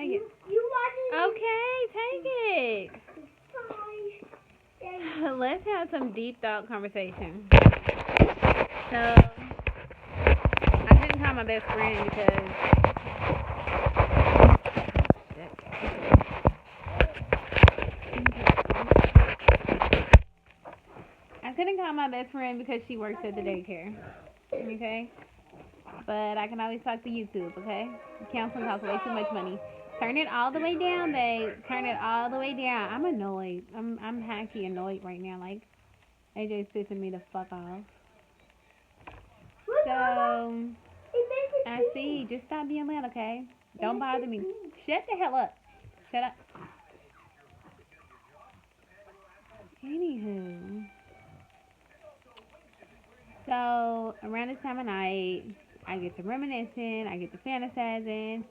Take it. You want Okay, take it. Let's have some deep thought conversation. So, I couldn't call my best friend because she works at the daycare. Okay? But I can always talk to YouTube, okay? Counseling costs way too much money. Turn it all the way down, babe. Turn it all the way down. I'm annoyed. I'm hacky annoyed right now. Like, AJ's pissing me the fuck off. So, I see. Just stop being loud, okay? Don't bother me. Shut the hell up. Shut up. Anywho. So, around this time of night, I get to reminiscing. I get to fantasizing.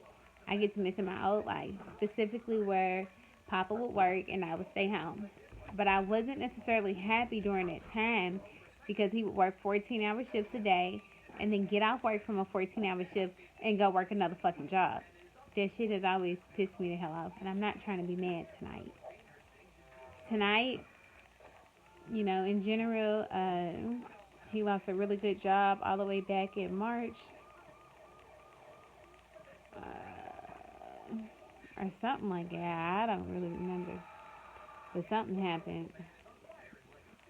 I get to missing my old life. Specifically where Papa would work and I would stay home. But I wasn't necessarily happy during that time because he would work 14-hour shifts a day and then get off work from a 14-hour shift and go work another fucking job. That shit has always pissed me the hell off, and I'm not trying to be mad tonight. Tonight, in general, he lost a really good job all the way back in March. Or something like that. I don't really remember. But something happened.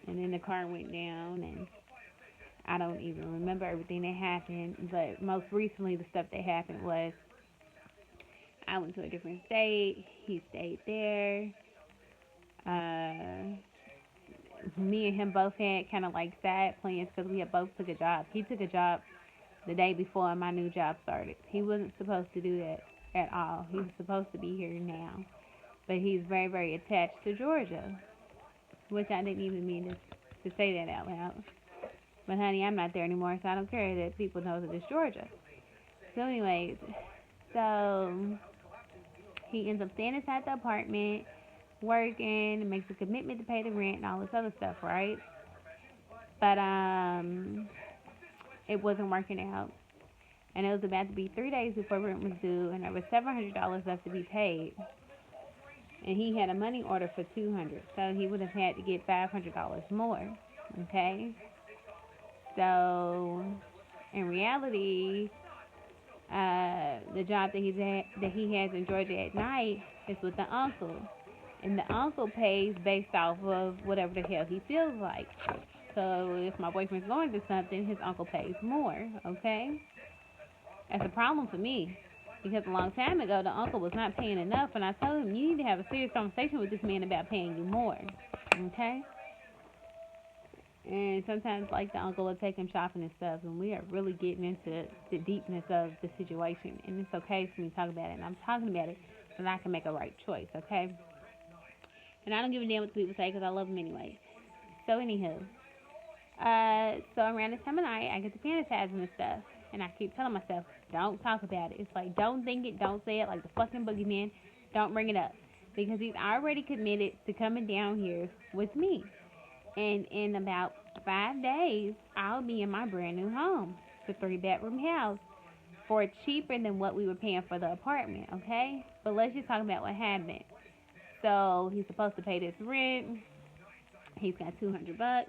And then the car went down, and I don't even remember everything that happened. But most recently, the stuff that happened was I went to a different state. He stayed there. Me and him both had kind of like side plans because we had both took a job. He took a job the day before my new job started. He wasn't supposed to do that at all. He was supposed to be here now. But he's very, very attached to Georgia, which I didn't even mean to say that out loud. But honey, I'm not there anymore, so I don't care that people know that it's Georgia. So anyways, so he ends up staying inside the apartment, working, makes a commitment to pay the rent and all this other stuff, right? But it wasn't working out. And it was about to be 3 days before rent was due, and there was $700 left to be paid. And he had a money order for $200, so he would have had to get $500 more. Okay? So, in reality, the job that he has in Georgia at night is with the uncle. And the uncle pays based off of whatever the hell he feels like. So if my boyfriend's going through something, his uncle pays more, okay? That's a problem for me. Because a long time ago, the uncle was not paying enough, and I told him, you need to have a serious conversation with this man about paying you more, okay? And sometimes, like, the uncle will take him shopping and stuff, and we are really getting into the deepness of the situation. And it's okay for me to talk about it, and I'm talking about it so that I can make a right choice, okay? And I don't give a damn what people say because I love them anyway. So, anywho. So around this time of night, I get to fantasizing and stuff. And I keep telling myself, don't talk about it. It's like, don't think it, don't say it like the fucking boogeyman. Don't bring it up. Because he's already committed to coming down here with me. And in about 5 days, I'll be in my brand new home. It's a 3-bedroom house. For cheaper than what we were paying for the apartment, okay? But let's just talk about what happened. So, he's supposed to pay this rent. He's got $200.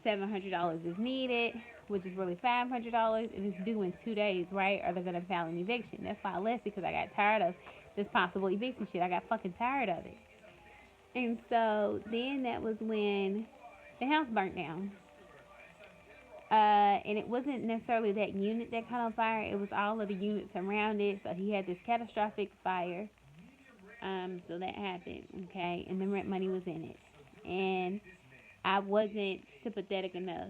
$700 is needed, which is really $500, and it's due in 2 days, right? Or they're gonna file an eviction. That's why I left because I got tired of this possible eviction shit. I got fucking tired of it. And so then that was when the house burnt down. And it wasn't necessarily that unit that caught on fire. It was all of the units around it. So he had this catastrophic fire. So that happened, okay? And the rent money was in it. And I wasn't sympathetic enough,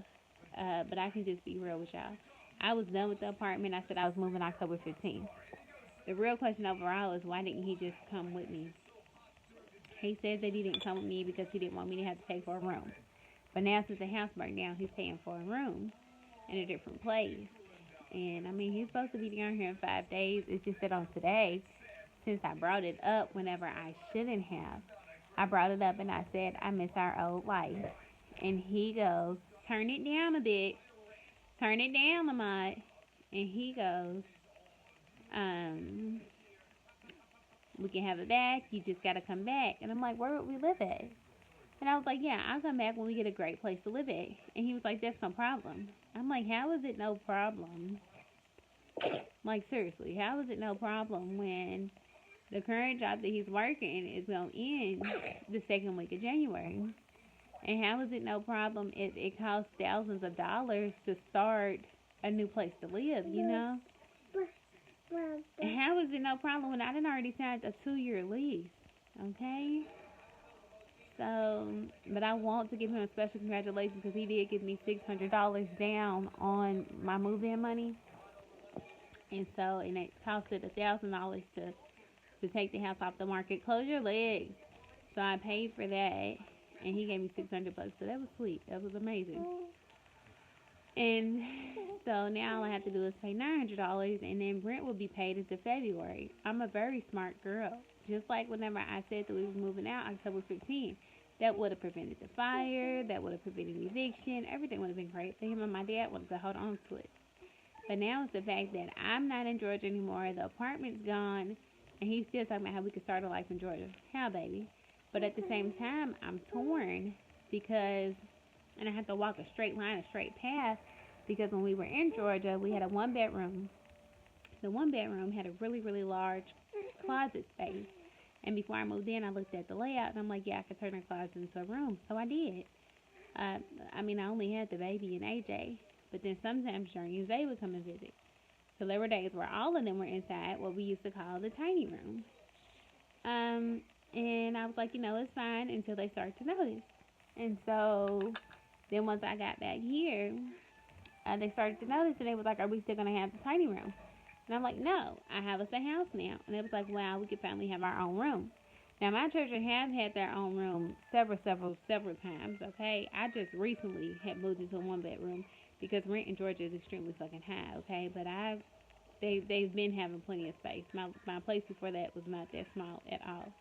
but I can just be real with y'all. I was done with the apartment. I said I was moving October 15th. The real question overall is why didn't he just come with me? He said that he didn't come with me because he didn't want me to have to pay for a room. But now since the house burned down, he's paying for a room in a different place. And I mean, he's supposed to be down here in 5 days. It's just that on today, since I brought it up whenever I shouldn't have, I brought it up and I said, I miss our old life. And he goes, turn it down a bit. Turn it down, Lamont. And he goes, We can have it back. You just gotta come back. And I'm like, where would we live at? And I was like, yeah, I'll come back when we get a great place to live at. And he was like, that's no problem. I'm like, how is it no problem? Like, seriously, how is it no problem when the current job that he's working is going to end the second week of January? And how is it no problem if it costs thousands of dollars to start a new place to live, you know? And how is it no problem when I done already signed a 2-year lease, okay? So, but I want to give him a special congratulations because he did give me $600 down on my move-in money. And so, and it costed $1,000 to take the house off the market. Close your legs. So I paid for that, and he gave me $600. So that was sweet. That was amazing. And so now all I have to do is pay $900, and then rent will be paid into February. I'm a very smart girl. Just like whenever I said that we were moving out October 15th, that would have prevented the fire, that would have prevented eviction, everything would have been great. So him and my dad wanted to hold on to it. But now it's the fact that I'm not in Georgia anymore, the apartment's gone, and he's still talking about how we could start a life in Georgia. How, baby? But at the same time, I'm torn because, and I have to walk a straight line, a straight path, because when we were in Georgia, we had a one-bedroom. The one bedroom had a really, really large closet space. And before I moved in, I looked at the layout, and I'm like, yeah, I could turn our closet into a room. So I did. I mean, I only had the baby and AJ. But then sometimes Journey and Zay would come and visit. So there were days where all of them were inside what we used to call the tiny room. And I was like, it's fine until they start to notice. And so then once I got back here, they started to notice, and they was like, are we still going to have the tiny room? And I'm like, no, I have us a house now. And it was like, wow, we could finally have our own room. Now, my children have had their own room several times, okay? I just recently had moved into a one-bedroom because rent in Georgia is extremely fucking high, okay? But they've been having plenty of space. My place before that was not that small at all.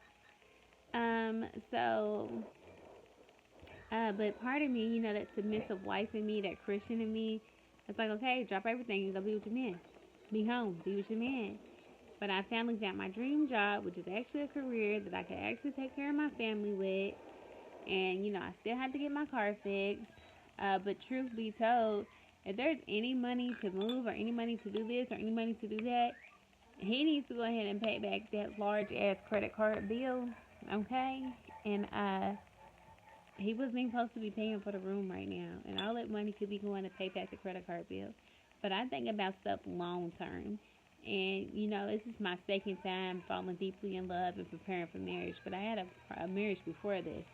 But part of me, that submissive wife in me, that Christian in me, it's like, okay, drop everything and go be with your man. Be home, be with your man. But I finally got my dream job, which is actually a career that I can actually take care of my family with. And, I still have to get my car fixed. But truth be told, if there's any money to move or any money to do this or any money to do that, he needs to go ahead and pay back that large-ass credit card bill, okay? And he wasn't even supposed to be paying for the room right now. And all that money could be going to pay back the credit card bill. But I think about stuff long-term. And, this is my second time falling deeply in love and preparing for marriage. But I had a marriage before this.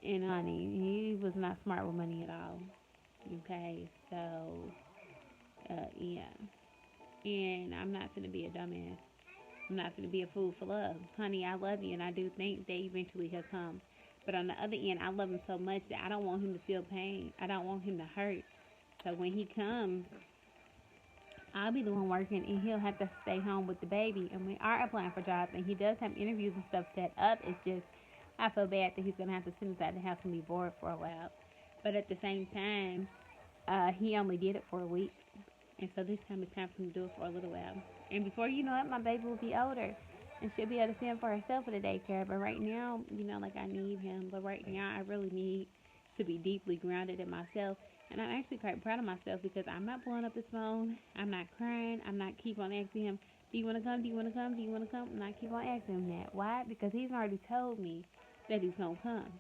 And, honey, he was not smart with money at all. Okay, so, yeah. And I'm not going to be a dumbass. I'm not going to be a fool for love. Honey, I love you, and I do think that eventually he'll come. But on the other end, I love him so much that I don't want him to feel pain. I don't want him to hurt. So when he comes, I'll be the one working, and he'll have to stay home with the baby. And we are applying for jobs, and he does have interviews and stuff set up. It's just, I feel bad that he's going to have to sit inside the house and be bored for a while. But at the same time, he only did it for a week. And so this time it's time for him to do it for a little while. And before you know it, my baby will be older. And she'll be able to fend for herself at the daycare. But right now, I need him. But right now, I really need to be deeply grounded in myself. And I'm actually quite proud of myself because I'm not blowing up his phone. I'm not crying. I'm not keep on asking him, do you want to come? Do you want to come? Do you want to come? And I keep on asking him that. Why? Because he's already told me that he's going to come.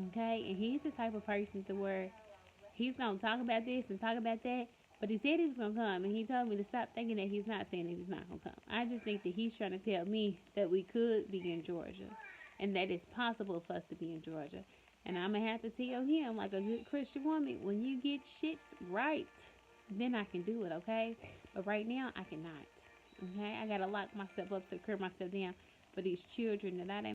Okay? And he's the type of person to where he's going to talk about this and talk about that. But he said he was going to come, and he told me to stop thinking that he's not saying that he's not going to come. I just think that he's trying to tell me that we could be in Georgia and that it's possible for us to be in Georgia. And I'm going to have to tell him, like a good Christian woman, when you get shit right, then I can do it, okay? But right now, I cannot, okay? I got to lock myself up to curb myself down for these children that I didn't